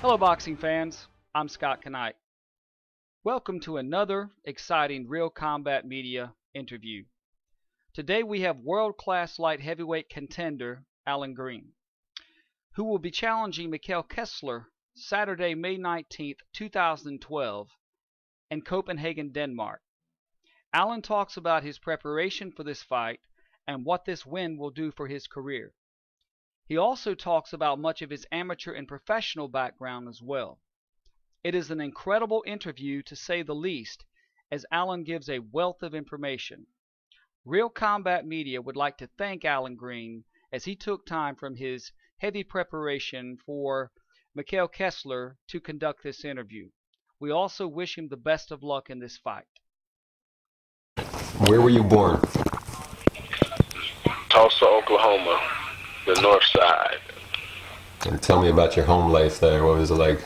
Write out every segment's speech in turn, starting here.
Hello, boxing fans. I'm Scott Knight. Welcome to another exciting Real Combat Media interview. Today we have world-class light heavyweight contender Allan Green, who will be challenging Mikkel Kessler Saturday, May 19th, 2012 in Copenhagen, Denmark. Allan talks about his preparation for this fight and what this win will do for his career. He also talks about much of his amateur and professional background as well. It is an incredible interview to say the least, as Allan gives a wealth of information. Real Combat Media would like to thank Allan Green as he took time from his heavy preparation for Mikkel Kessler to conduct this interview. We also wish him the best of luck in this fight. Where were you born? Tulsa, Oklahoma, the north side. And tell me about your home life there. What was it like?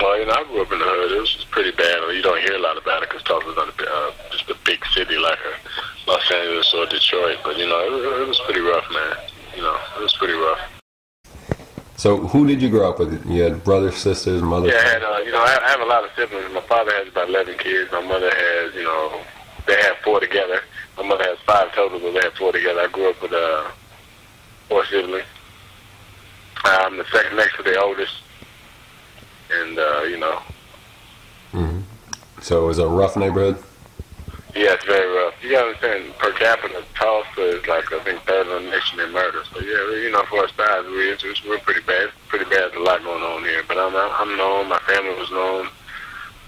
Well, I grew up in the hood. It was pretty bad. You don't hear a lot about it because Tulsa's not just a big city like Los Angeles or Detroit. But, it was pretty rough, man. It was pretty rough. So who did you grow up with? You had brothers, sisters, mother? Yeah, I have a lot of siblings. My father has about 11 kids. My mother has, they have 4 together. My mother has 5 total, but they have 4 together. I grew up with 4 siblings. I'm the second next to the oldest. And, Mm-hmm. So it was a rough neighborhood? Yeah, it's very rough. You gotta understand, per capita, Tulsa is like, I think, third on the nation in murder. So, yeah, for our size, we're pretty bad. Pretty bad. There's a lot going on here. But I'm known. My family was known.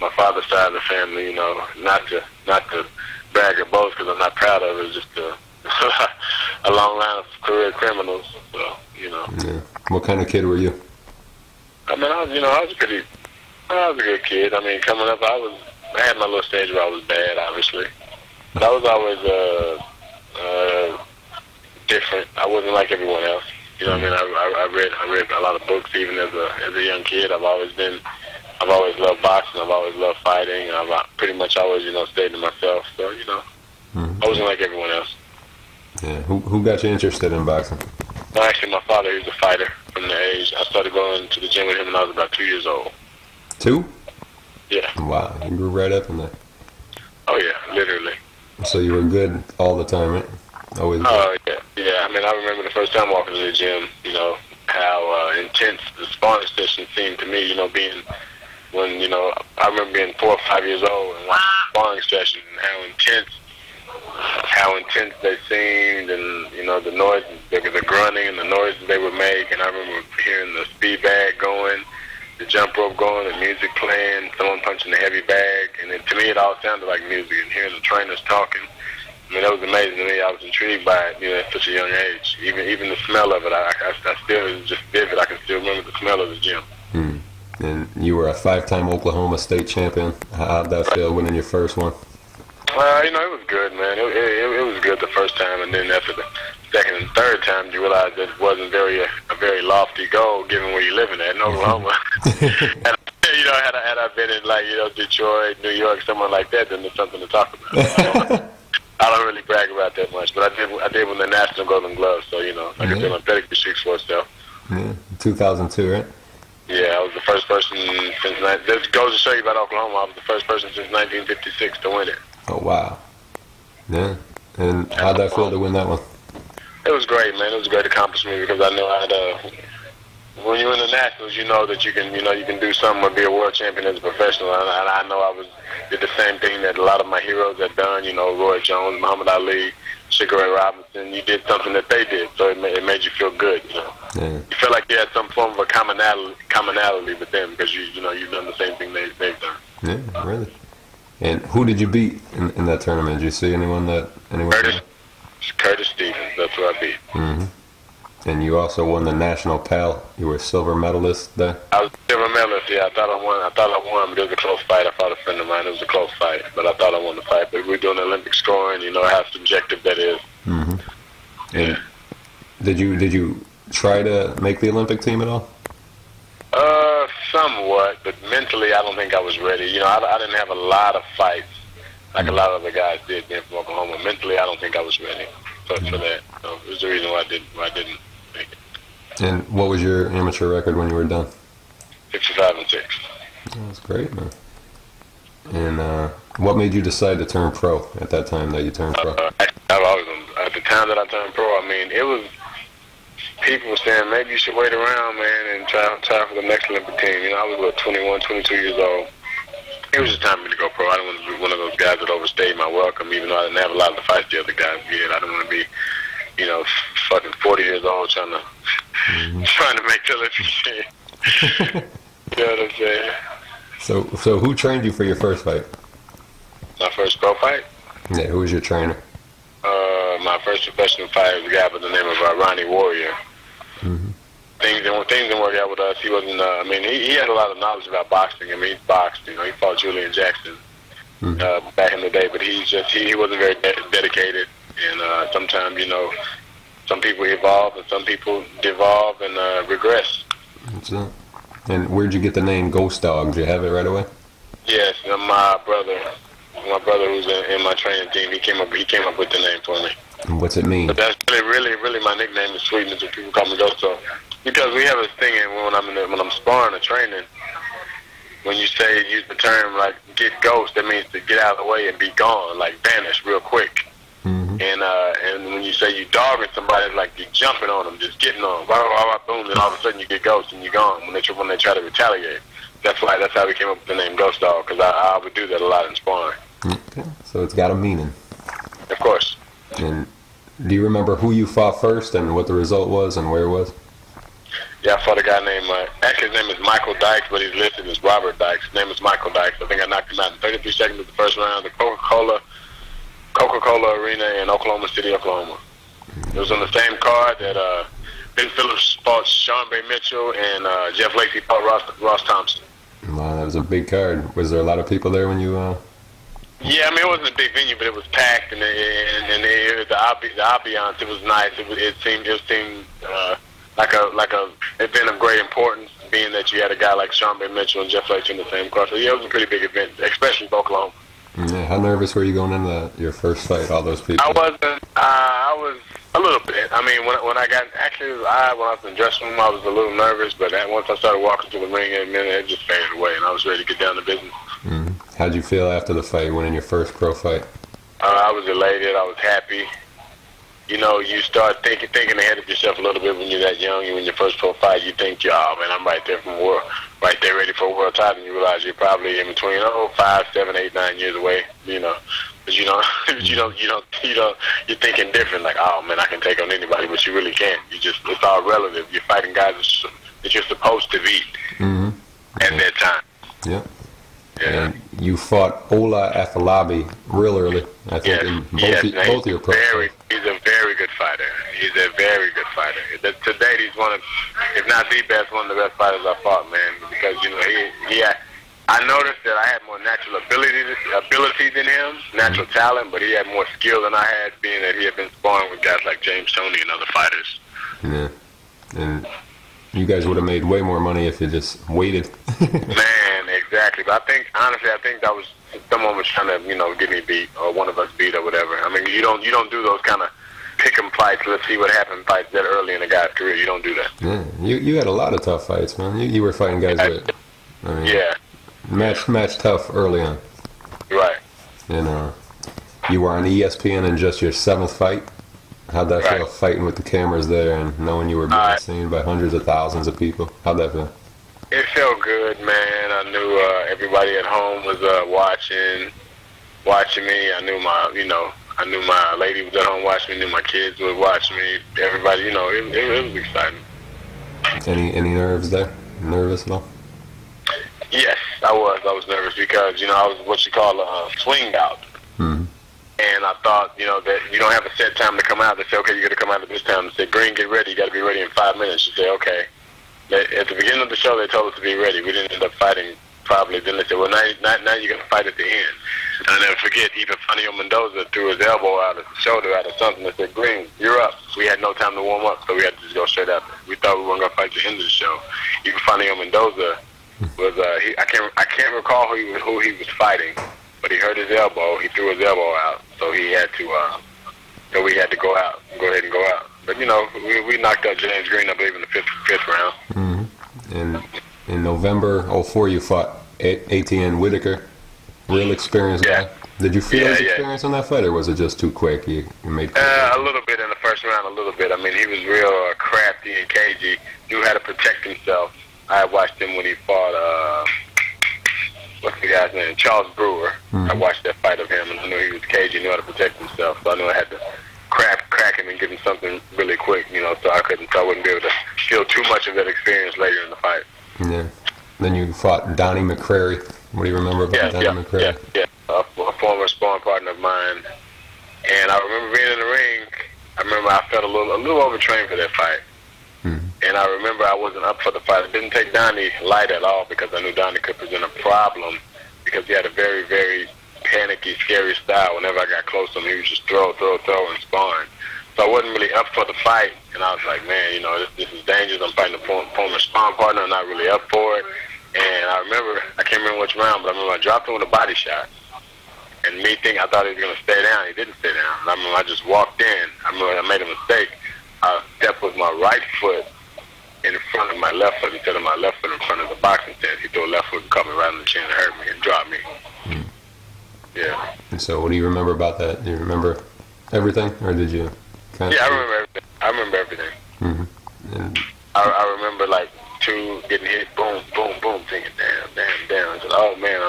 My father's side of the family, not to brag or boast because I'm not proud of it. It's just a long line of career criminals. So, Yeah. What kind of kid were you? I was a good kid. I mean, coming up, I had my little stage where I was bad, obviously. But I was always different. I wasn't like everyone else. You know what I mean? I read a lot of books even as a young kid. I've always loved boxing. I've always loved fighting. I've pretty much always, stayed to myself. So, Mm-hmm. I wasn't like everyone else. Yeah. Who got you interested in boxing? Well, actually, my father, he was a fighter from the age. I started going to the gym with him when I was about 2 years old. 2? Yeah. Wow, you grew right up in that. Oh, yeah, literally. So you were good all the time, right? Always good. Oh, yeah. Yeah, I mean, I remember the first time walking to the gym, how intense the sparring session seemed to me, being when, I remember being 4 or 5 years old and watching the sparring session and how intense they seemed and, the noise, the grunting and the noises they would make. And I remember hearing the speed bag going, the jump rope going, the music playing, someone punching the heavy bag. And then, to me, it all sounded like music. And hearing the trainers talking, I mean, that was amazing to me. I was intrigued by it, at such a young age. Even the smell of it, I still, it was just vivid. I can still remember the smell of the gym. Hmm. And you were a 5-time Oklahoma State champion. How'd that feel winning your first one? It was good, man. It was good the first time, and then after the second and third time, you realize that it wasn't a very lofty goal, given where you're living at in Oklahoma. And, had I been in Detroit, New York, somewhere like that, then there's something to talk about. I don't really brag about that much, but I did win the National Golden Glove, so like I said, my pedigree speaks for itself. Yeah, 2002, right? Yeah, I was the first person since. This goes to show you about Oklahoma. I was the first person since 1956 to win it. Oh, wow. Yeah. And how'd that feel to win that one? It was great, man. It was a great accomplishment because I know when you're in the Nationals, you know that you can do something or be a world champion as a professional. And I know did the same thing that a lot of my heroes had done. Roy Jones, Muhammad Ali, Sugar Ray Robinson. You did something that they did, so it made you feel good. Yeah. You felt like you had some form of a commonality with them because you've done the same thing they've done. Yeah, really. And who did you beat in that tournament? Did you see anyone? Curtis Stevens. That's who I beat. Mm-hmm. And you also won the National Pal. You were a silver medalist there. I was a silver medalist. Yeah, I thought I won, but it was a close fight. I fought a friend of mine. It was a close fight, but I thought I won the fight. But we're doing Olympic scoring. How subjective that is. Mm-hmm. And did you try to make the Olympic team at all? Somewhat, but mentally, I don't think I was ready. I didn't have a lot of fights like a lot of other guys did being from Oklahoma. Mentally, I don't think I was ready for that. So it was the reason why I didn't make it. And what was your amateur record when you were done? 55 and 6. That's great, man. And what made you decide to turn pro at that time that you turned pro? I've always, at the time that I turned pro, I mean, it was, people were saying, maybe you should wait around, man, and try for the next Olympic team. You know, I was, 21, 22 years old. It was just time for me to go pro. I didn't want to be one of those guys that overstayed my welcome, even though I didn't have a lot of the fights the other guys did. I didn't want to be, you know, fucking 40 years old trying to make the Olympic team. You know what I'm saying? So who trained you for your first fight? My first pro fight? Yeah, who was your trainer? My first professional fight was a guy by the name of Ronnie Warrior. Mm-hmm. Things didn't work out with us. He wasn't. I mean, he had a lot of knowledge about boxing. I mean, he boxed. You know, he fought Julian Jackson back in the day, but he wasn't very dedicated. And sometimes, you know, some people evolve and some people devolve and regress. That's it. And where'd you get the name Ghost Dog? Did you have it right away? Yes, my brother who's in my training team, he came up with the name for me. And what's it mean? But that's really my nickname is Sweetness, and people call me Ghost Dog. Because we have this thing when I'm sparring or training, when you use the term like get ghost, that means to get out of the way and be gone, like vanish real quick. Mm-hmm. And when you say you dogging somebody, it's like you're jumping on them, just getting on, blah, blah, blah, boom, and all of a sudden you get ghost and you're gone when they try to retaliate. That's how we came up with the name Ghost Dog, because I would do that a lot in sparring. Okay. So it's got a meaning. Of course. And do you remember who you fought first and what the result was and where it was? Yeah, I fought a guy named, actually his name is Michael Dykes, but he's listed as Robert Dykes. His name is Michael Dykes. I think I knocked him out in 33 seconds of the first round at the Coca-Cola Arena in Oklahoma City, Oklahoma. It was on the same card that Ben Phillips fought Sean Bay Mitchell and Jeff Lacey fought Ross Thompson. Wow, that was a big card. Was there a lot of people there when you... Yeah, I mean, it wasn't a big venue, but it was packed, and the ambiance, it was nice. It seemed like a event of great importance, being that you had a guy like Sean Bay Mitchell and Jeff Lacey in the same card. So yeah, it was a pretty big event, especially for Oklahoma. Yeah, how nervous were you going into your first fight? All those people. I wasn't. I was a little bit. I mean, when I was in the dressing room, I was a little nervous, but once I started walking to the ring, it just faded away, and I was ready to get down to business. Mm-hmm. How'd you feel after the fight, winning your first pro fight? I was elated. I was happy. You know, you start thinking ahead of yourself a little bit when you're that young. You win your first pro fight, you think, oh man, I'm right there ready for a world title. And you realize you're probably in between 5, 7, 8, 9 years away. You know, but you're thinking different. Like, oh man, I can take on anybody, but you really can't. It's all relative. You're fighting guys that you're supposed to beat at that time. Yeah. Yeah. And you fought Ola Afolabi real early, I think, in both your pro fights. He's a very good fighter. He's a very good fighter. To date, he's one of, if not the best, one of the best fighters I fought, man. Because, you know, I noticed that I had more natural ability than him, natural talent, but he had more skill than I had, being that he had been sparring with guys like James Toney and other fighters. Yeah. And you guys would have made way more money if you just waited. Man, exactly. But honestly, I think that was someone was trying to, you know, get me beat or one of us beat or whatever. I mean, you don't do those kind of pick 'em fights. Let's see what happens fights that early in a guy's career. You don't do that. Yeah, you had a lot of tough fights, man. You were fighting guys that, I mean, yeah, match tough early on. Right. And you were on ESPN in just your 7th fight. How'd that feel, fighting with the cameras there and knowing you were being seen by hundreds of thousands of people? How'd that feel? It felt good, man. I knew everybody at home was watching me. I knew my lady was at home watching me. Knew my kids would watch me. Everybody, you know, it was exciting. Any nerves there? Nervous at all? Yes, I was nervous because, you know, I was what you call a swing out. Mm-hmm. And I thought, you know, that you don't have a set time to come out. They say, okay, you got to come out at this time. They say, Green, get ready. You got to be ready in 5 minutes. You say, okay. At the beginning of the show, they told us to be ready. We didn't end up fighting probably. Then they said, well, now you're going to fight at the end. And I'll never forget, even Fanio Mendoza threw his elbow out, his shoulder out, or something. They said, Green, you're up. We had no time to warm up, so we had to just go straight after. We thought we weren't going to fight at the end of the show. Even Fanio Mendoza was, I can't recall who he was fighting, but he hurt his elbow. He threw his elbow out, so he had to, so we had to go ahead and go out. But, you know, we knocked out James Green, I believe, in the fifth round. Mm-hmm. And in November '04 you fought ATN Whitaker, real experienced guy. Did you feel his experience on that fight, or was it just too quick? You made a little bit in the first round, a little bit. I mean, he was real crafty and cagey. Knew how to protect himself. I watched him when he fought, what's the guy's name? Charles Brewer. I watched that fight of him, and I knew he was cagey, knew how to protect himself. So I knew I had to crack him and give him something really quick, you know, so I wouldn't be able to feel too much of that experience later in the fight. Yeah. Then you fought Donnie McCrary. What do you remember about Donnie McCrary? A former sparring partner of mine. And I remember being in the ring. I remember I felt a little overtrained for that fight. And I remember I wasn't up for the fight. I didn't take Donnie light at all because I knew Donnie could present a problem because he had a very, very panicky, scary style. Whenever I got close to him, he was just throw and sparring. So I wasn't really up for the fight. And I was like, man, you know, this is dangerous. I'm fighting a former sparring partner. I'm not really up for it. And I remember, I can't remember which round, but I remember I dropped him with a body shot. And me thinking, I thought he was going to stay down. He didn't stay down. And I remember I just walked in. I remember I made a mistake. I stepped with my right foot in front of my left foot instead of my left foot in front of the boxing stand. He threw a left foot and caught me right in the chin and hurt me and dropped me. Yeah. And so what do you remember about that? Do you remember everything, or did you kind of... Yeah, I remember everything. I remember everything. And I remember, like, two getting hit, boom, boom, boom, thinking, damn. I said, oh, man,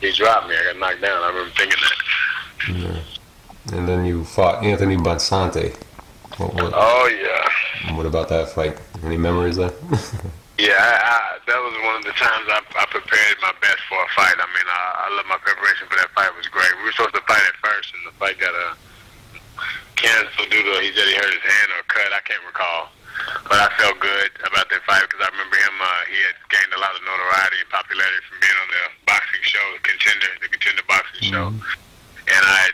he dropped me. I got knocked down. I remember thinking that. Yeah. And then you fought Anthony Bonsante. Oh, yeah. What about that fight? Any memories there? Yeah, that was one of the times I prepared my best for a fight. I mean, I love my preparation for that fight. It was great. We were supposed to fight at first, and the fight got canceled due to, he said he hurt his hand or cut. I can't recall. But I felt good about that fight because I remember him, he had gained a lot of notoriety and popularity from being on the boxing show, the Contender boxing show. And I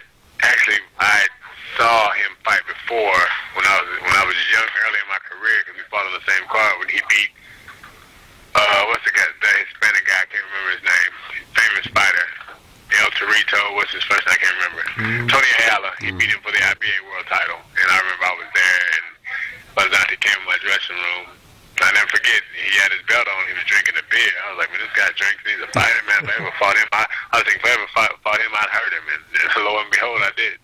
saw him fight before when I was young, early in my career, because we fought on the same card when he beat what's the Hispanic guy? I can't remember his name. Famous fighter, El Torito. What's his first name? I can't remember. Tony Ayala. He beat him for the IBA world title, and I remember I was there, and Bonsante came in my dressing room. I never forget, he had his belt on, he was drinking a beer. I was like, man, this guy drinks, he's a fighter, man. If I ever fought him, I was thinking, if I ever fought him, I'd hurt him. And lo and behold, I did.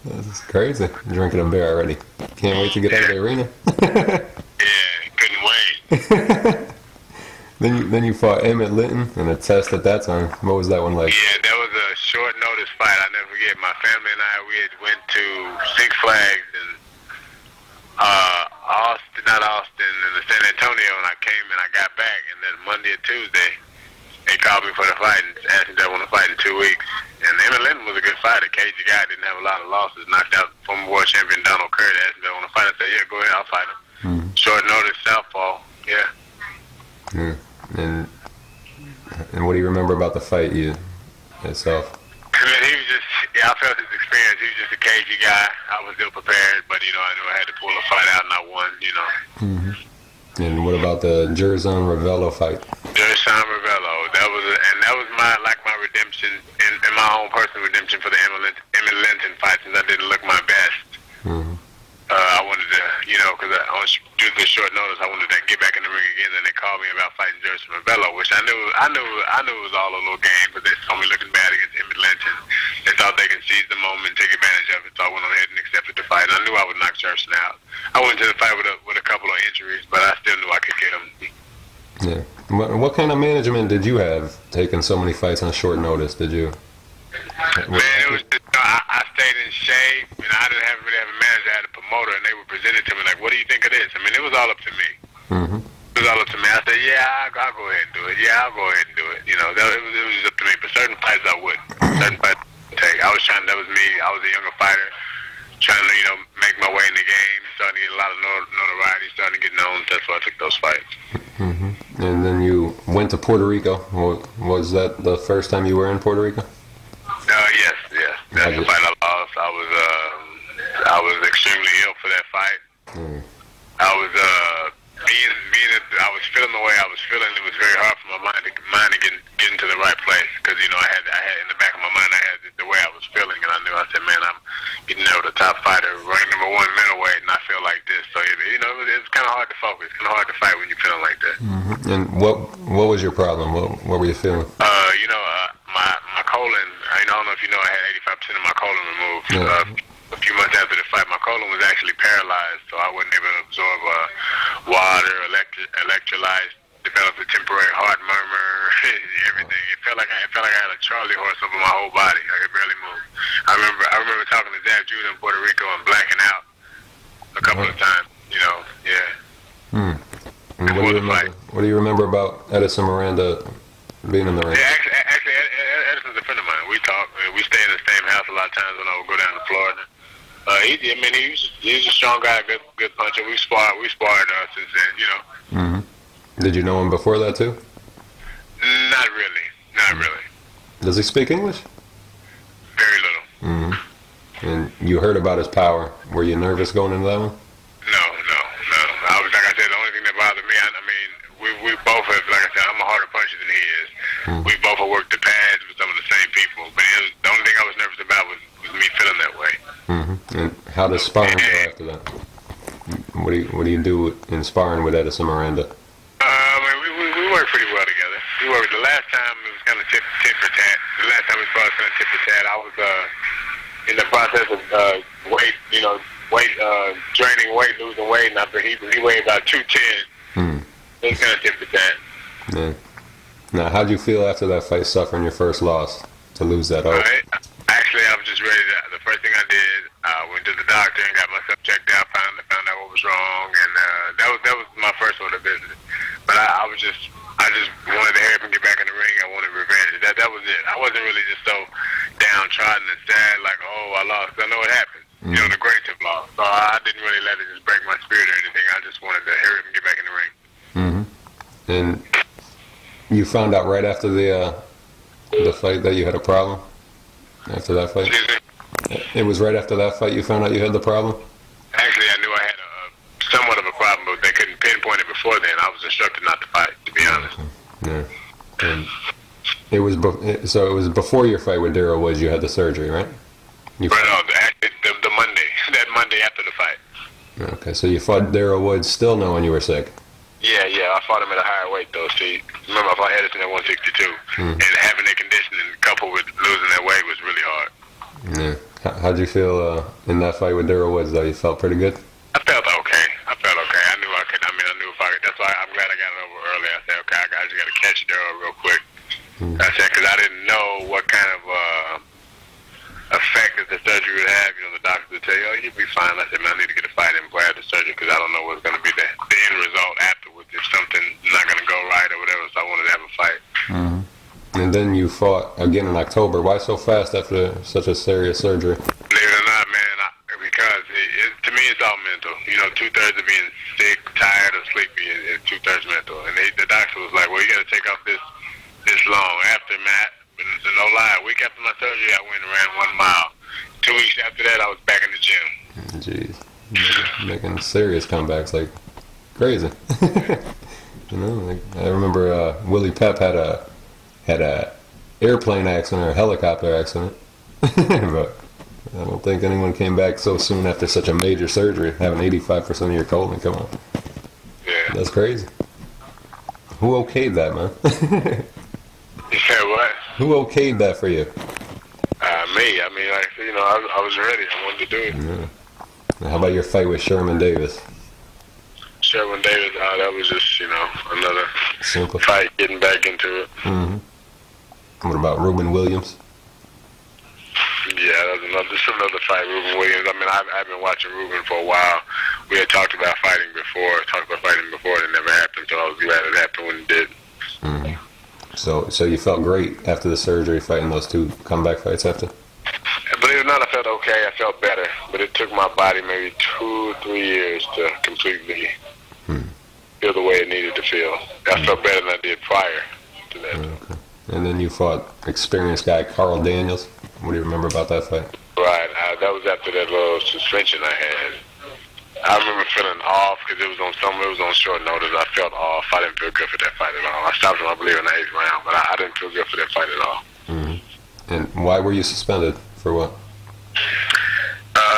That's crazy. Drinking a beer already. Can't wait to get out of the arena. Yeah, couldn't wait. Then you fought Emmett Linton in a test at that time. What was that one like? Yeah, that was a short notice fight. I never forget. My family and I, we had went to Six Flags and Austin and San Antonio, and I came and I got back, and then Monday or Tuesday, they called me for the fight and asked me if I want to fight in 2 weeks. And Emmett Linton was a good fighter. Cagey guy, didn't have a lot of losses. Knocked out former world champion Donald Curry. Asked me if I want to fight. I said, yeah, go ahead, I'll fight him. Short notice, southpaw. Yeah. And what do you remember about the fight itself? I mean, he was just, I felt his experience. He was just a cagey guy. I was ill prepared, but, you know, I knew I had to pull a fight out, and I won, you know. And what about the Jerzon Ravello fight? Jerzon Ravello. That was my redemption, and my own personal redemption for the Emmett Linton fight, since I didn't look my best. I wanted to, you know, because due to the short notice, I wanted to get back in the ring again, and they called me about fighting Jerzon Ravello, which I knew it was all a little game, but they saw me looking bad against Emmett Linton. They thought they could seize the moment, take advantage of it, so I went ahead and accepted the fight. And I knew I would knock Jerzon out. I went to the fight with a couple of injuries, but I still knew I could get him. Yeah. What kind of management did you have, taking so many fights on short notice? Did you? Man, it was just, I stayed in shape, and I didn't really have a manager. I had a promoter, and they were presenting to me like, what do you think of this? I mean, it was all up to me. It was all up to me. I said, yeah, I'll go ahead and do it. Yeah, I'll go ahead and do it. You know, it was just up to me. But certain fights I wouldn't. Certain fights I wouldn't take. That was me. I was a younger fighter, trying to, you know, make my way in the game, starting to get a lot of notoriety, starting to get known. That's why I took those fights. And then you went to Puerto Rico. Was that the first time you were in Puerto Rico? Yes. That's the fight I lost. I was extremely ill for that fight. I was I was feeling the way I was feeling. It was very hard for my mind to get into the right place, because, you know, I had in the back of my mind, I had the way I was feeling, and I knew, I said, man, I'm getting there with a top fighter, rank #1 middleweight, and I feel like this. So, you know, it was kind of hard to focus, kind of hard to fight when you're feeling like that. Mm-hmm. And what was your problem? What were you feeling? My colon. I don't know if you know, I had 85% of my colon removed. Yeah. A few months after the fight, my colon was actually paralyzed, so I wasn't able to absorb water, electrolytes. Developed a temporary heart murmur, everything. It felt like I had a Charlie horse over my whole body. I could barely move. I remember talking to Zach Judah in Puerto Rico and blacking out a couple of times. Yeah. Hmm. And what do you remember about Edison Miranda being in the ring? Yeah, actually, Edison's a friend of mine. We talk. We stay in the same house a lot of times when I would go down to Florida. He's a strong guy, good puncher. We sparred since then. Mm-hmm. Did you know him before that too? Not really. Does he speak English? Very little. Mm-hmm. And you heard about his power. Were you nervous going into that one? No. I was, like I said, the only thing that bothered me, we both have, like I said, I'm a harder puncher than he is. Mm-hmm. We both have worked the pads with some of the same people, but the only thing I was nervous about was me feeling that way. Mm-hmm. And how does sparring go after that? What do you do in sparring with Edison Miranda? We worked pretty well together. We worked. The last time it was kind of tit for tat. The last time we fought was kind of tit for tat. I was in the process of draining weight, losing weight, and after he weighed about 210. It was kind of tit for tat. Yeah. Now, how'd you feel after that fight, suffering your first loss, to lose that oath? Actually, I was just ready to. The first thing I did, went to the doctor and got myself checked out. Found out what was wrong, and that was my first order of business. But I just wanted to hurry up and get back in the ring. I wanted revenge. That was it. I wasn't really just so downtrodden and sad, like, oh, I lost. I know it happened. Mm-hmm. The greats have lost. So I didn't really let it just break my spirit or anything. I just wanted to hurry up and get back in the ring. Mm-hmm. And you found out right after the fight that you had a problem? After that fight? It was right after that fight you found out you had the problem? Actually, I knew I had somewhat of a problem, but they couldn't pinpoint it before then. I was instructed not to fight, to be honest. Yeah. And it was before your fight with Daryl Woods you had the surgery, right? The Monday. That Monday after the fight. Okay, so you fought Daryl Woods still knowing you were sick? Yeah. I fought him at a higher weight, though. See, remember, I fought Edison at 162. And having that conditioning coupled with losing that weight was really hard. Yeah. How'd you feel in that fight with Daryl Woods, though? You felt pretty good? I felt okay. I knew I could. I knew if I could. That's why I'm glad I got it over early. I said, okay, I just got to catch Daryl real quick. I said, because I didn't know what kind of effect that the surgery would have. The doctor would tell you, oh, you'll be fine. I said, man, I need to get a fight in before I have the surgery because I don't know what's going to be the end result afterwards if something's not going to go right or whatever. So I wanted to have a fight. Mm-hmm. And then you fought again in October. Why so fast after such a serious surgery? Believe it or not, man, because to me it's all mental. 2/3 of being sick, tired, or sleepy is 2/3 mental. And the doctor was like, well, you got to take off this long. After, Matt, no lie, a week after my surgery, I went and ran 1 mile. 2 weeks after that, I was back in the gym. Jeez. Making serious comebacks like crazy. I remember Willie Pep had a airplane accident or a helicopter accident. But I don't think anyone came back so soon after such a major surgery, having 85% of your colon. Come on. Yeah. That's crazy. Who okayed that, man? You said what? Who okayed that for you? Me. I was ready. I wanted to do it. Yeah. How about your fight with Sherman Davis? Sherman Davis, that was just, another Simple fight, getting back into it. Mm-hmm. What about Ruben Williams? Yeah, that's another fight, Ruben Williams. I've been watching Ruben for a while. We had talked about fighting before, and it never happened, so I was glad it happened when it did. Mm-hmm. So you felt great after the surgery, fighting those 2 comeback fights after? Believe it or not, I felt okay. I felt better, but it took my body maybe 2 or 3 years to completely feel the way it needed to feel. I felt better than I did prior to that. Okay. And then you fought experienced guy Carl Daniels. What do you remember about that fight? Right. That was after that little suspension I had. I remember feeling off because it was on short notice. I felt off. I didn't feel good for that fight at all. I stopped him, I believe, in the 8th round, but I didn't feel good for that fight at all. Mm-hmm. And why were you suspended? For what?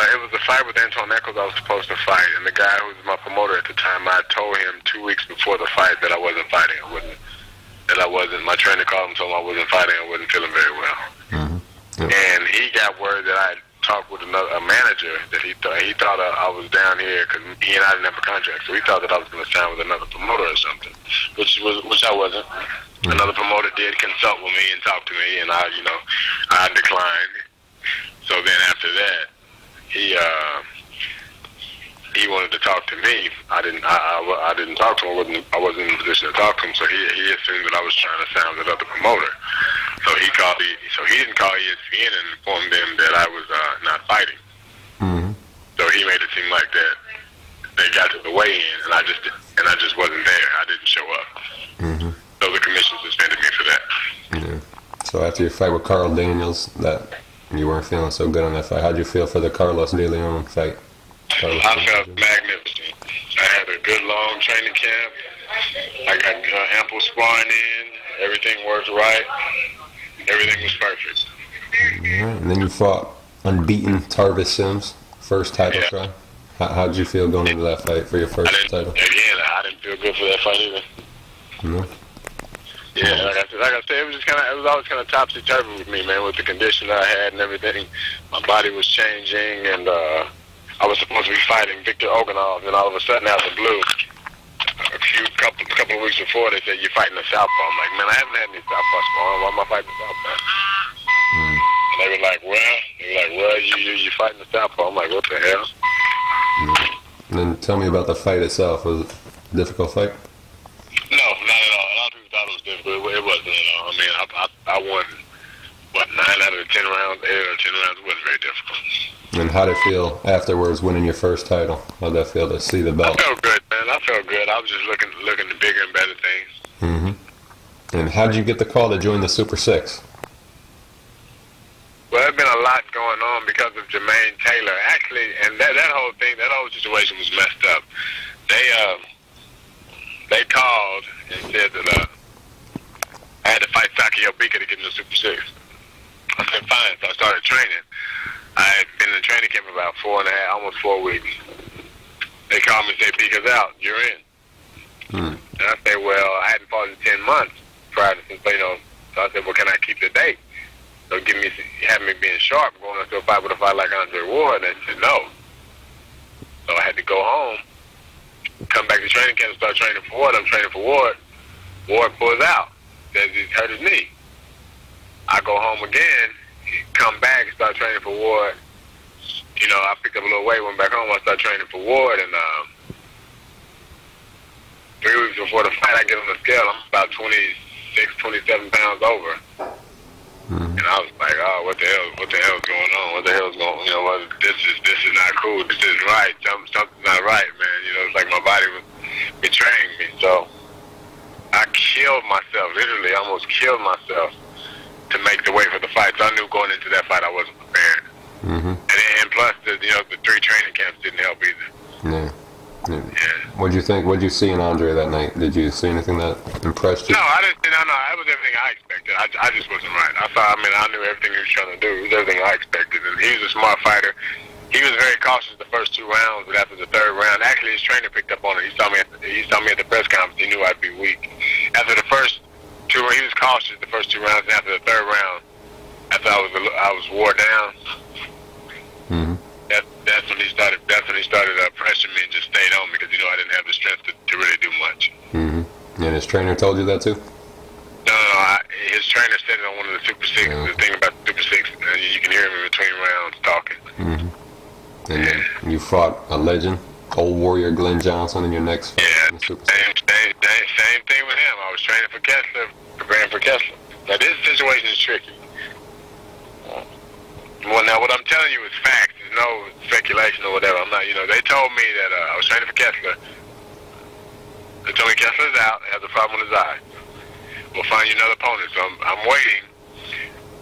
It was the fight with Antoine Eccles, I was supposed to fight, and the guy who was my promoter at the time, I told him 2 weeks before the fight that I wasn't fighting. My trainer called and told him I wasn't fighting. I wasn't feeling very well. Mm-hmm. Yep. And he got word that I had talked with a manager that he thought I was down here because he and I didn't have a contract, so he thought that I was going to sign with another promoter or something, which I wasn't. Mm-hmm. Another promoter did consult with me and talk to me, and I declined. So then after that, he wanted to talk to me. I didn't talk to him. I wasn't in a position to talk to him. So he assumed that I was trying to sign with another promoter. So he didn't call ESPN and inform them that I was not fighting. Mm-hmm. So he made it seem like that they got to the weigh-in, and I just wasn't there. I didn't show up. Mm-hmm. So the commission suspended me for that. Yeah. So after your fight with Carl Daniels, that you weren't feeling so good on that fight. How'd you feel for the Carlos De Leon fight? I felt magnificent. I had a good long training camp. I got ample sparring in. Everything worked right. Everything was perfect. All right. And then you fought unbeaten Tarvis Sims, first title try. How'd you feel going into that fight for your first title? Again, I didn't feel good for that fight either. No. Yeah, like I said, it was always kind of topsy-turvy with me, man, with the condition that I had and everything. My body was changing, and I was supposed to be fighting Victor Oganov, and all of a sudden, out of the blue, a couple of weeks before, they said, you're fighting a southpaw. I'm like, man, I haven't had any southpaw sparring. Why am I fighting a southpaw? Mm. And they were like, well, you fighting the southpaw. I'm like, what the hell? Mm. And then tell me about the fight itself. Was it a difficult fight? No, not at all. A lot of people thought it was difficult. It wasn't at all. I mean, I won, 9 out of the 10 rounds, 8 out of 10 rounds. It wasn't very difficult. And how did it feel afterwards winning your first title? How'd that feel to see the belt? I felt good, man. I felt good. I was just looking to bigger and better things. Mm-hmm. And how did you get the call to join the Super 6? Well, there's been a lot going on because of Jermaine Taylor. Actually, and that whole situation was messed up. They called and said that I had to fight Saki Obika to get in the Super 6. I said, fine. So I started training. I had been in the training camp for about 4.5, almost 4 weeks. They called me and said, Bika's out. You're in. Mm. And I said, well, I hadn't fought in 10 months prior to, so I said, well, can I keep the date? So have me being sharp, going into a fight with a fight like Andre Ward. And they said, no. So I had to go home, come back to training camp and start training for Ward. I'm training for Ward. Ward pulls out. Says he's hurt his knee. I go home again, come back, start training for Ward. I picked up a little weight, went back home, I started training for Ward, and 3 weeks before the fight, I get on the scale, I'm about 26, 27 pounds over. Mm-hmm. And I was like, oh, what the hell's going on? What the hell's going on? This is not cool. This is right. Something's not right, man. It's like my body was betraying me. So I killed myself, literally almost killed myself to make the weight for the fight. So I knew going into that fight I wasn't prepared. Mm-hmm. And plus, the 3 training camps didn't help either. Yeah. Yeah. Yeah. What'd you think? What'd you see in Andre that night? Did you see anything that impressed you? No, I didn't. No, that was everything I expected. I just wasn't right. I knew everything he was trying to do. It was everything I expected. And he was a smart fighter. He was very cautious the first 2 rounds, but after the 3rd round, actually his trainer picked up on it. He saw me at the press conference. He knew I'd be weak. After the first 2 rounds, he was cautious the first 2 rounds, and after the 3rd round, after I was wore down. Mm-hmm. That's when he started pressuring me and just stayed on me because I didn't have the strength to really do much. Mm-hmm. And his trainer told you that too? No. His trainer said it on one of the Super 6. Yeah. The thing about the Super 6, you can hear him in between rounds talking. Mm-hmm. And you fought a legend, old warrior Glenn Johnson, in your next fight. Yeah, In the Super 6. same thing with him. I was training for Kessler, preparing for Kessler. Now this situation is tricky. Well, now what I'm telling you is facts. There's no speculation or whatever. I'm not, they told me that I was training for Kessler. They told me Kessler's out, has a problem with his eye. We'll find you another opponent. So I'm waiting.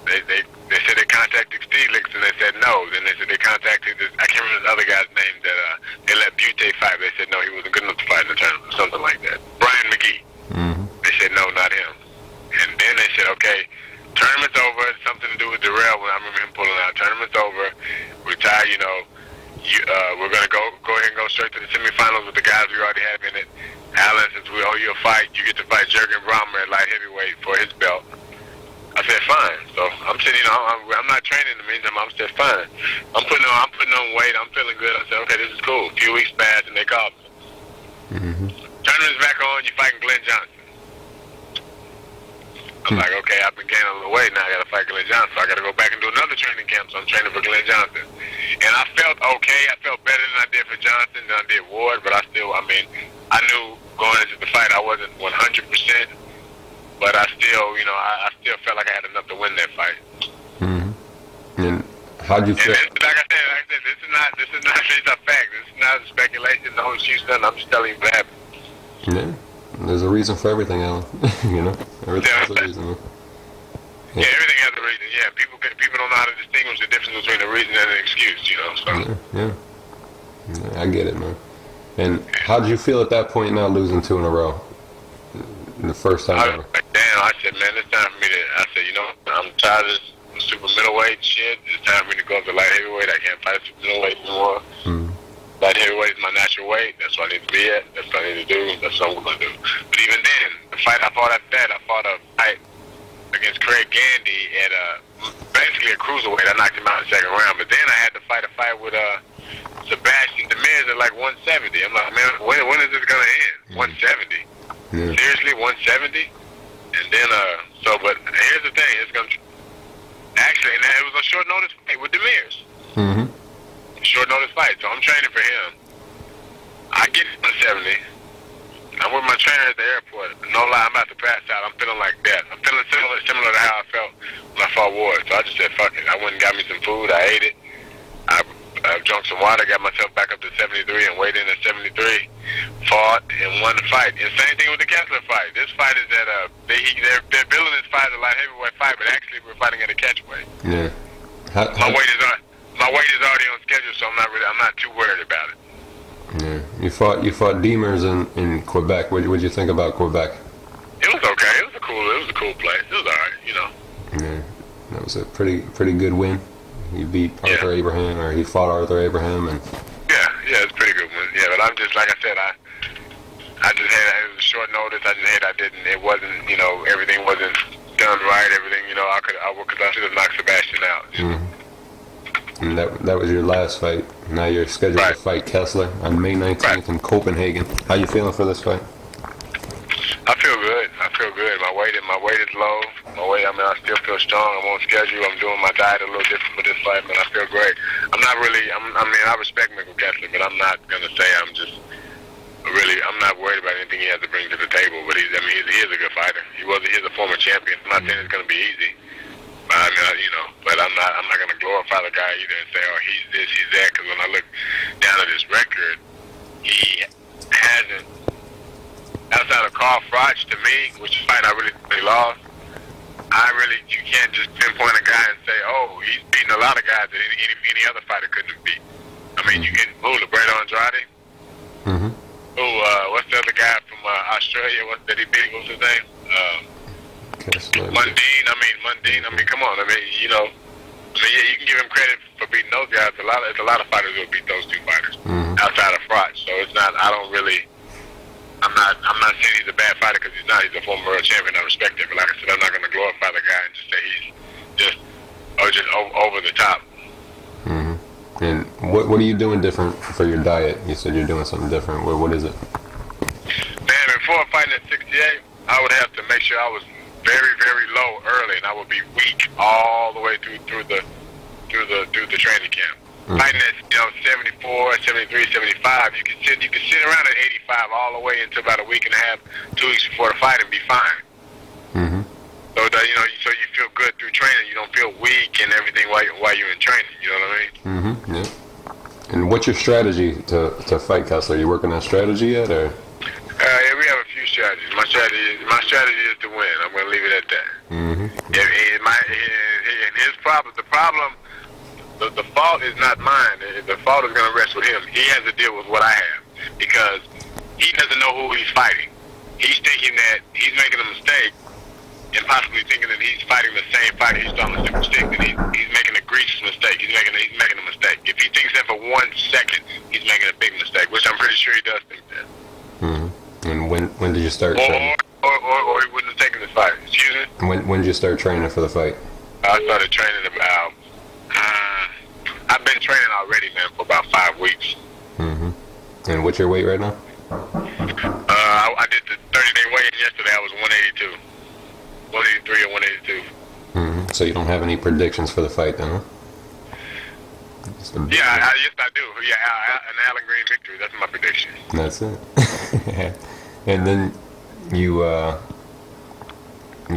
They said they contacted Steelix and they said no. Then they said they contacted I can't remember this other guy's name that they let Butte fight. They said no, he wasn't good enough to fight in the tournament or something like that. Brian McGee. Mm-hmm. They said no, not him. And then they said, okay, tournament's over. It's something to do with Darrell. When I remember him pulling out. Tournament's over. Retire. we're gonna go ahead and go straight to the semifinals with the guys we already have in it. Allan, since we owe you a fight, you get to fight Jurgen Brahmer at light heavyweight for his belt. I said fine. So I'm sitting, I'm not training in the meantime. I'm said fine. I'm putting on weight. I'm feeling good. I said okay, this is cool. A few weeks passed and they called me. Tournament's back on. You're fighting Glenn Johnson. I'm like, okay, I've been gaining a little weight now. I got to fight Glenn Johnson. So I got to go back and do another training camp. So I'm training for Glenn Johnson. And I felt okay. I felt better than I did for Johnson, than I did Ward. But I still, I knew going into the fight I wasn't 100%. But I still, I still felt like I had enough to win that fight. And how'd you feel? And like I said, this is not it's a fact. This is not speculation. No excuse. I'm just telling you what happened. Yeah. There's a reason for everything, Allan. Everything has a reason. Yeah, everything has a reason. Yeah, people don't know how to distinguish the difference between a reason and an excuse. So. Yeah, I get it, man. And how did you feel at that point now, losing 2 in a row? The first time ever. Damn, I said, man, it's time for me to. I said, I'm tired of this super middleweight shit. It's time for me to go up to light heavyweight. I can't fight super middleweight anymore. Light heavyweight is my natural weight. That's what I need to be at. That's what I need to do. That's what I'm going to do. But even then, the fight I fought after that, I fought a fight against Craig Gandy at basically a cruiserweight. I knocked him out in the second round. But then I had to fight a fight with Sebastian Demers at like 170. I'm like, man, when is this going to end? 170? Seriously, 170? And then, but here's the thing. It's going to, actually, and it was a short notice fight with Demers. Short notice fight, so I'm training for him. I get 170. I'm with my trainer at the airport. No lie, I'm about to pass out. I'm feeling like that. I'm feeling similar to how I felt when I fought Ward. So I just said, fuck it. I went and got me some food. I ate it. I drank some water, got myself back up to 73 and weighed in at 73. Fought and won the fight. And same thing with the Kessler fight. This fight is at they're billing this fight as a light heavyweight fight, but actually we're fighting at a catchweight. Yeah. My weight is already on schedule, so I'm not too worried about it. Yeah. You fought Demers in Quebec. What did you think about Quebec? It was okay. It was a cool place. It was alright, Yeah. That was a pretty good win. He beat Arthur Abraham, or he fought Arthur Abraham, and yeah, it's a pretty good one. Yeah, but I'm just like I said, I just had it was a short notice. It wasn't, everything wasn't done right. Everything, I should have knocked Sebastian out. And that was your last fight. Now you're scheduled to fight Kessler on May 19th in Copenhagen. How you feeling for this fight? I feel good. My weight is low. I still feel strong. I'm on schedule. I'm doing my diet a little different for this fight, man. I feel great. I respect Michael Kessler, but I'm not gonna say I'm not worried about anything he has to bring to the table. But he is a good fighter. He's a former champion. I'm not saying it's gonna be easy. But I'm not gonna glorify the guy either and say, oh, he's this, he's that. Because when I look down at his record, he hasn't, outside of Carl Froch to me, which fight I really lost. You can't just pinpoint a guy and say, oh, he's beaten a lot of guys that any other fighter couldn't have beat. You get Labredo Andrade. What's the other guy from Australia? What did he beat? What's his name? Mundine. Come on. Yeah, you can give him credit for beating those guys. It's a lot of fighters who will beat those two fighters outside of Froch. So it's not. I'm not saying he's a bad fighter because he's not. He's a former world champion. I respect it. But like I said, I'm not going to glorify the guy and just say he's just over the top. And what are you doing different for your diet? You said you're doing something different. What is it? Man, before fighting at 68, I would have to make sure I was very, very low early, and I would be weak all the way through the training camp. Fighting at 74, 73, 75, you can sit around at 85 all the way until about a week and a half, 2 weeks before the fight, and be fine. So that so you feel good through training. You don't feel weak and everything while you're in training. You know what I mean? Yeah. And what's your strategy to fight Kessler? You working on strategy yet, or? Yeah, we have a few strategies. My strategy is to win. I'm going to leave it at that. The fault is not mine. The fault is going to rest with him. He has to deal with what I have because he doesn't know who he's fighting. He's thinking that he's making a mistake impossibly thinking that he's fighting the same fight he's done with Super Stick, and he's making a egregious mistake. He's making a mistake. If he thinks that for 1 second, he's making a big mistake, which I'm pretty sure he does think that. Mm-hmm. And when did you start training? Or he wouldn't have taken this fight. Excuse me? When did you start training for the fight? I started training about, I've been training already, man, for about 5 weeks. Mm-hmm. And what's your weight right now? I did the 30-day weigh-in yesterday. I was 182. 183 or 182. Mm-hmm. So you don't have any predictions for the fight then, huh? Yes, I do. Yeah, an Allan Green victory. That's my prediction. That's it. And then you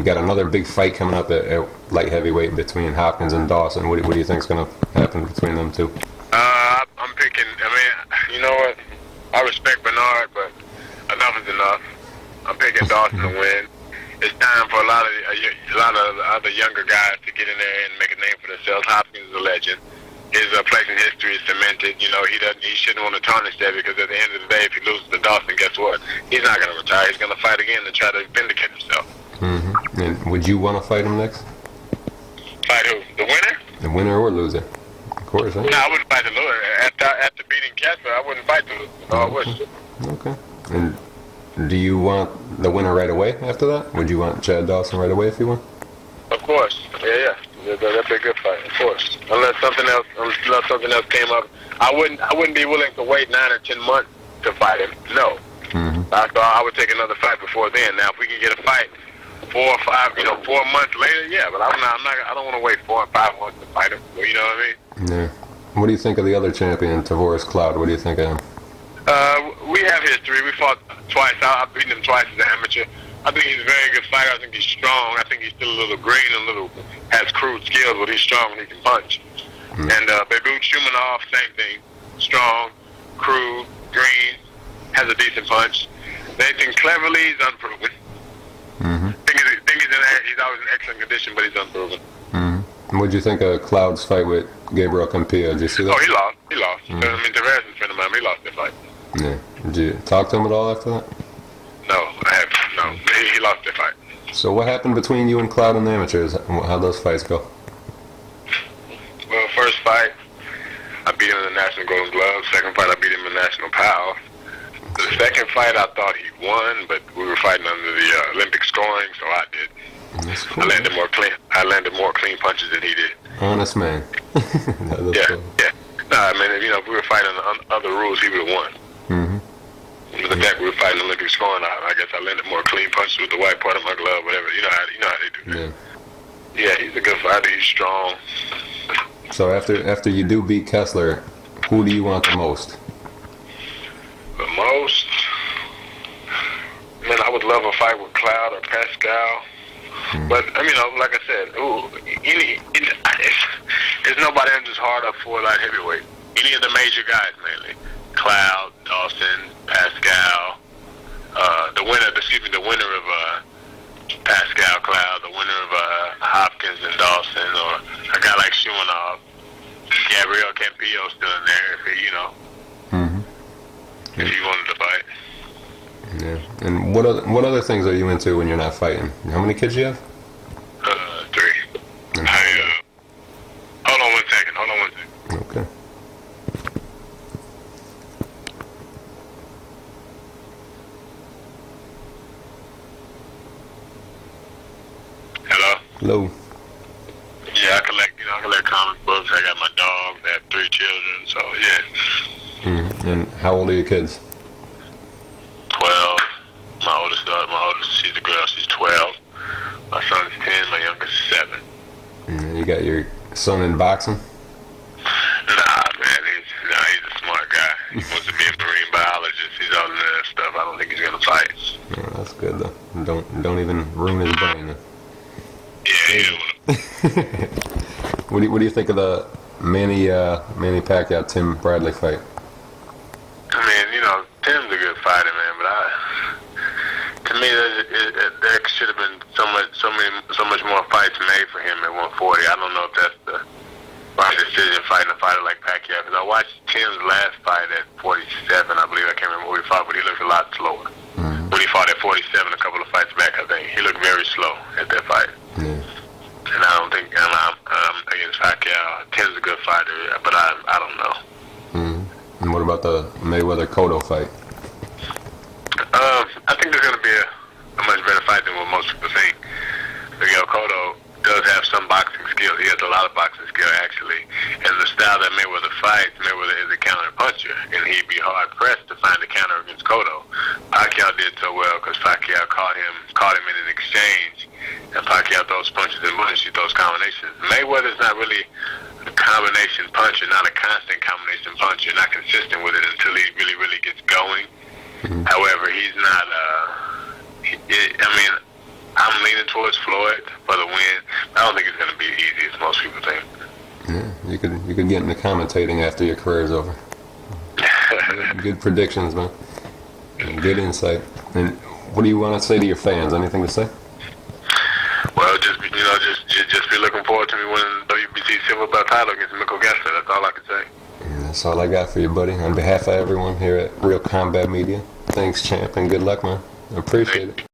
got another big fight coming up at light heavyweight between Hopkins and Dawson. What do you think is going to happen between them two? I'm picking. I mean, you know what? I respect Bernard, but enough is enough. I'm picking Dawson to win. It's time for a lot of other younger guys to get in there and make a name for themselves. Hopkins is a legend. His place in history is cemented. You know, he shouldn't want to tarnish that, because at the end of the day, if he loses to Dawson, guess what? He's not going to retire. He's going to fight again to try to vindicate himself. Mm-hmm. And would you want to fight him next? Fight who? The winner? The winner or loser? Of course, huh? No, I wouldn't fight the loser. After beating Kessler, I wouldn't fight the loser. No, I wouldn't. Okay. And do you want the winner right away after that? Would you want Chad Dawson right away if you won? Of course. Yeah. That'd be a good fight, of course. Unless something else came up, I wouldn't be willing to wait 9 or 10 months to fight him. No. Mm-hmm. I would take another fight before then. Now, if we can get a fight 4 or 5, 4 months later, yeah. But I don't want to wait 4 or 5 months to fight him. You know what I mean? Yeah. What do you think of the other champion, Tavoris Cloud? What do you think of him? We have history. We fought twice. I've beaten him twice as an amateur. I think he's a very good fighter. I think he's strong. I think he's still a little green, has crude skills, but he's strong and he can punch. Mm-hmm. And Bebut Shumanov, same thing. Strong, crude, green, has a decent punch. Nathan Cleverly is unproven. Mm-hmm. He's always in excellent condition, but he's unproven. Mm-hmm. What did you think of Cloud's fight with Gabriel Campillo? Did you see that? Oh, he lost. Mm-hmm. I mean, Tavares is a friend of mine. He lost that fight. Yeah. Did you talk to him at all after that? No, I haven't. No, he lost that fight. So what happened between you and Cloud and the amateurs? How'd those fights go? Well, first fight, I beat him in the National Golden Glove. Second fight, I beat him in the National Power. The second fight, I thought he won, but we were fighting under the Olympic scoring, so I did. That's cool. I landed more clean punches than he did. Honest man. Yeah. No, I mean, if we were fighting on other rules, he would have won. Mm-hmm. But the fact we were fighting Olympic scoring, I guess I landed more clean punches with the white part of my glove, whatever. You know how they do that. Yeah, he's a good fighter. He's strong. So after you do beat Kessler, who do you want the most? The most? Man, I would love a fight with Cloud or Pascal. Mm-hmm. But, like I said, there's nobody I'm just hard up for light heavyweight. Any of the major guys, mainly. Cloud, Dawson, Pascal, the winner of Pascal Cloud, the winner of Hopkins and Dawson, or a guy like Shumanov, Gabriel Campillo still in there if he wanted to fight. Yeah. And what other things are you into when you're not fighting? How many kids do you have? 3. Hold on one second. Okay. Hello. Yeah, I collect comic books. I got my dogs. I have 3 children. So yeah. Mm-hmm. And how old are your kids? 12. My oldest, she's a girl. She's 12. My son's 10. My youngest is 7. And you got your son in boxing? Nah, man. He's a smart guy. He wants to be a marine biologist. He's all into that stuff. I don't think he's gonna fight. Oh, that's good though. Don't even ruin his brain. Yeah. What do you think of the Manny Pacquiao Tim Bradley fight? I mean, Tim's a good fighter, man, but to me, there should have been so much more fights made for him at 140. I don't know if that's the right decision fighting a fighter like Pacquiao, because I watched Tim's last fight at 47, I believe. I can't remember who he fought, but he looked a lot slower. Mm-hmm. When he fought at 47 a couple of fights back, I think he looked very slow at that fight. Yeah. And I don't think against Pacquiao. Tim's a good fighter, but I don't know. Mm-hmm. And what about the Mayweather-Cotto fight? I think there's going to be a much better fight than what most people think. Miguel Cotto does have some boxing skill. He has a lot of boxing skill, actually. And the style that Mayweather fights, Mayweather is a counter puncher, and he'd be hard pressed to find a counter against Cotto. Pacquiao did so well because Pacquiao caught him in an exchange, and Pacquiao throws punches and punches, he throws combinations. Mayweather's not really a combination puncher, not a constant combination puncher, not consistent with it until he really, really gets going. Mm-hmm. However, he's not. I'm leaning towards Floyd for the win. I don't think it's going to be easy as most people think. Yeah, you could get into commentating after your career's over. Good predictions, man. And good insight. And what do you want to say to your fans? Anything to say? Well, just be looking forward to me winning the WBC silver belt title against Mikko Gessler. That's all I can say. And that's all I got for you, buddy. On behalf of everyone here at Real Combat Media, thanks, champ, and good luck, man. I appreciate it.